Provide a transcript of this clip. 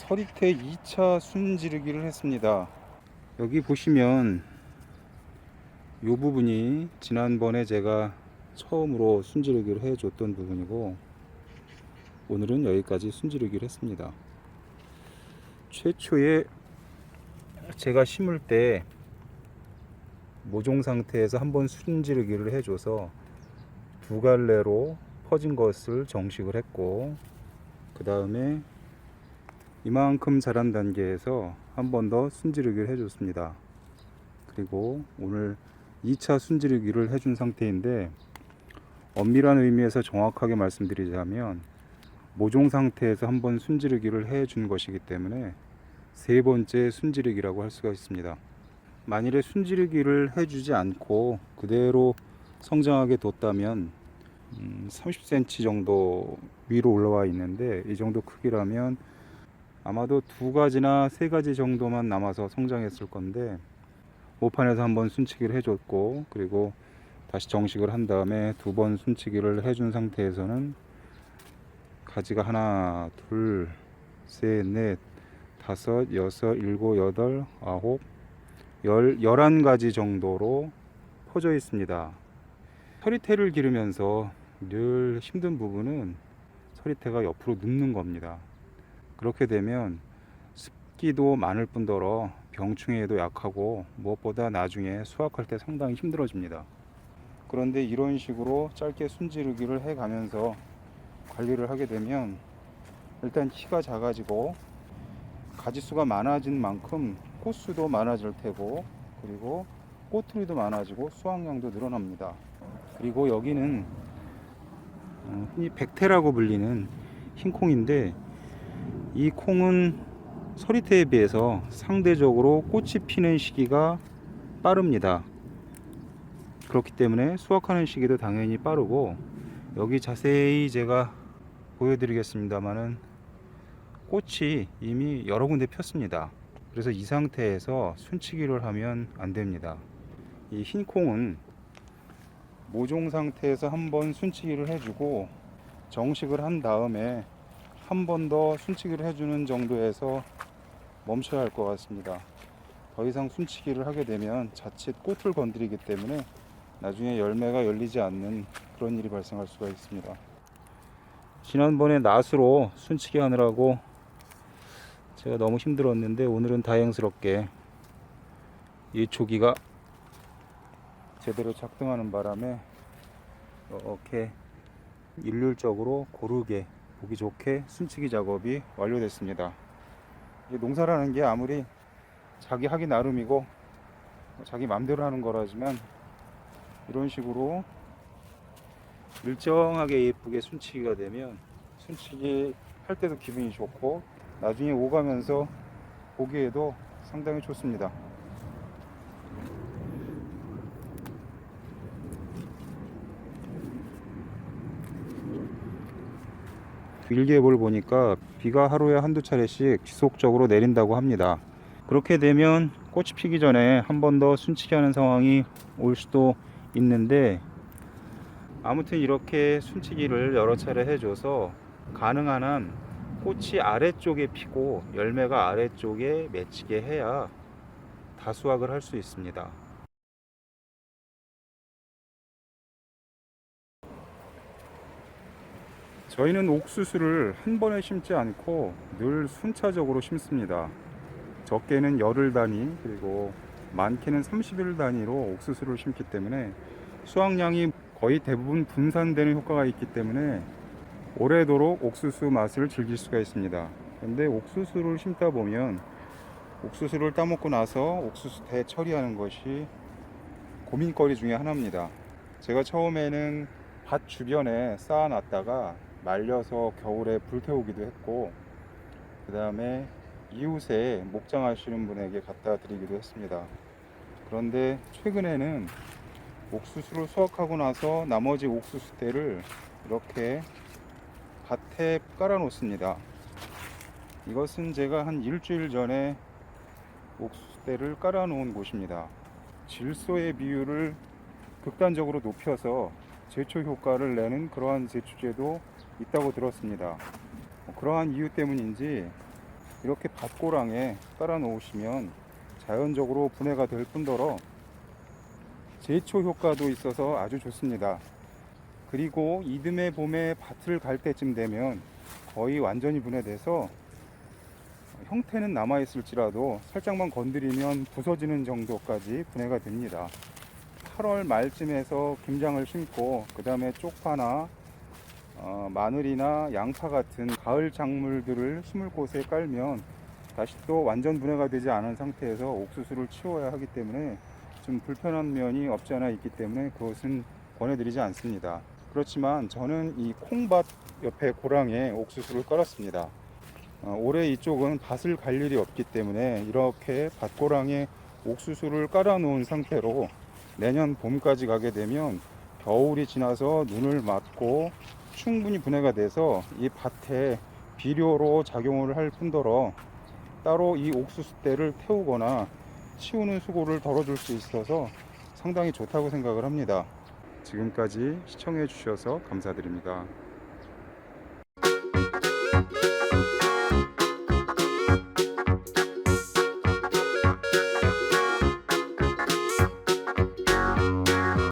서리태 2차 순지르기를 했습니다. 여기 보시면 이 부분이 지난번에 제가 처음으로 순지르기를 해줬던 부분이고, 오늘은 여기까지 순지르기를 했습니다. 최초에 제가 심을 때 모종 상태에서 한번 순지르기를 해줘서 두 갈래로 퍼진 것을 정식을 했고, 그 다음에 이만큼 자란 단계에서 한 번 더 순지르기를 해줬습니다. 그리고 오늘 2차 순지르기를 해준 상태인데, 엄밀한 의미에서 정확하게 말씀드리자면 모종 상태에서 한번 순지르기를 해준 것이기 때문에 세 번째 순지르기라고 할 수가 있습니다. 만일에 순지르기를 해주지 않고 그대로 성장하게 뒀다면 30cm 정도 위로 올라와 있는데, 이 정도 크기라면 아마도 2가지나 3가지 정도만 남아서 성장했을 건데, 모판에서 한번 순치기를 해줬고, 그리고 다시 정식을 한 다음에 2번 순치기를 해준 상태에서는 가지가 하나, 둘, 셋, 넷, 다섯, 여섯, 일곱, 여덟, 아홉, 11가지 정도로 퍼져 있습니다. 서리태를 기르면서 늘 힘든 부분은 서리태가 옆으로 눕는 겁니다. 그렇게 되면 습기도 많을 뿐더러 병충해에도 약하고 무엇보다 나중에 수확할 때 상당히 힘들어집니다. 그런데 이런 식으로 짧게 순지르기를 해가면서 관리를 하게 되면 일단 키가 작아지고 가지수가 많아진 만큼 꽃수도 많아질 테고, 그리고 꼬투리도 많아지고 수확량도 늘어납니다. 그리고 여기는 흔히 백태라고 불리는 흰콩인데, 이 콩은 서리태에 비해서 상대적으로 꽃이 피는 시기가 빠릅니다. 그렇기 때문에 수확하는 시기도 당연히 빠르고, 여기 자세히 제가 보여드리겠습니다만은 꽃이 이미 여러 군데 폈습니다. 그래서 이 상태에서 순치기를 하면 안 됩니다. 이 흰콩은 모종 상태에서 한번 순치기를 해주고 정식을 한 다음에 한 번 더 순치기를 해주는 정도에서 멈춰야 할 것 같습니다. 더 이상 순치기를 하게 되면 자칫 꽃을 건드리기 때문에 나중에 열매가 열리지 않는 그런 일이 발생할 수가 있습니다. 지난번에 낫으로 순치기 하느라고 제가 너무 힘들었는데, 오늘은 다행스럽게 이 조기가 제대로 작동하는 바람에 이렇게 일률적으로 고르게 보기 좋게 순치기 작업이 완료됐습니다. 농사라는 게 아무리 자기 하기 나름이고 자기 맘대로 하는 거라지만, 이런 식으로 일정하게 예쁘게 순치기가 되면 순치기 할 때도 기분이 좋고 나중에 오가면서 보기에도 상당히 좋습니다. 일기예보를 보니까 비가 하루에 한두 차례씩 지속적으로 내린다고 합니다. 그렇게 되면 꽃이 피기 전에 한 번 더 순치기 하는 상황이 올 수도 있는데, 아무튼 이렇게 순치기를 여러 차례 해줘서 가능한 한 꽃이 아래쪽에 피고 열매가 아래쪽에 맺히게 해야 다수확을 할 수 있습니다. 저희는 옥수수를 한 번에 심지 않고 늘 순차적으로 심습니다. 적게는 열흘 단위, 그리고 많게는 30일 단위로 옥수수를 심기 때문에 수확량이 거의 대부분 분산되는 효과가 있기 때문에 오래도록 옥수수 맛을 즐길 수가 있습니다. 그런데 옥수수를 심다 보면 옥수수를 따먹고 나서 옥수수 대처리하는 것이 고민거리 중에 하나입니다. 제가 처음에는 밭 주변에 쌓아놨다가 말려서 겨울에 불태우기도 했고, 그 다음에 이웃에 목장하시는 분에게 갖다 드리기도 했습니다. 그런데 최근에는 옥수수를 수확하고 나서 나머지 옥수수대를 이렇게 밭에 깔아 놓습니다. 이것은 제가 한 일주일 전에 옥수수대를 깔아 놓은 곳입니다. 질소의 비율을 극단적으로 높여서 제초 효과를 내는 그러한 제초제도 있다고 들었습니다. 그러한 이유 때문인지 이렇게 밭고랑에 깔아 놓으시면 자연적으로 분해가 될 뿐더러 제초 효과도 있어서 아주 좋습니다. 그리고 이듬해 봄에 밭을 갈 때쯤 되면 거의 완전히 분해돼서 형태는 남아있을지라도 살짝만 건드리면 부서지는 정도까지 분해가 됩니다. 8월 말쯤에서 김장을 심고 그 다음에 쪽파나 마늘이나 양파 같은 가을 작물들을 심을 곳에 깔면 다시 또 완전 분해가 되지 않은 상태에서 옥수수를 치워야 하기 때문에 좀 불편한 면이 없지 않아 있기 때문에 그것은 권해드리지 않습니다. 그렇지만 저는 이 콩밭 옆에 고랑에 옥수수를 깔았습니다. 올해 이쪽은 밭을 갈 일이 없기 때문에 이렇게 밭고랑에 옥수수를 깔아 놓은 상태로 내년 봄까지 가게 되면 겨울이 지나서 눈을 맞고 충분히 분해가 돼서 이 밭에 비료로 작용을 할 뿐더러 따로 이 옥수수대를 태우거나 치우는 수고를 덜어줄 수 있어서 상당히 좋다고 생각을 합니다. 지금까지 시청해 주셔서 감사드립니다.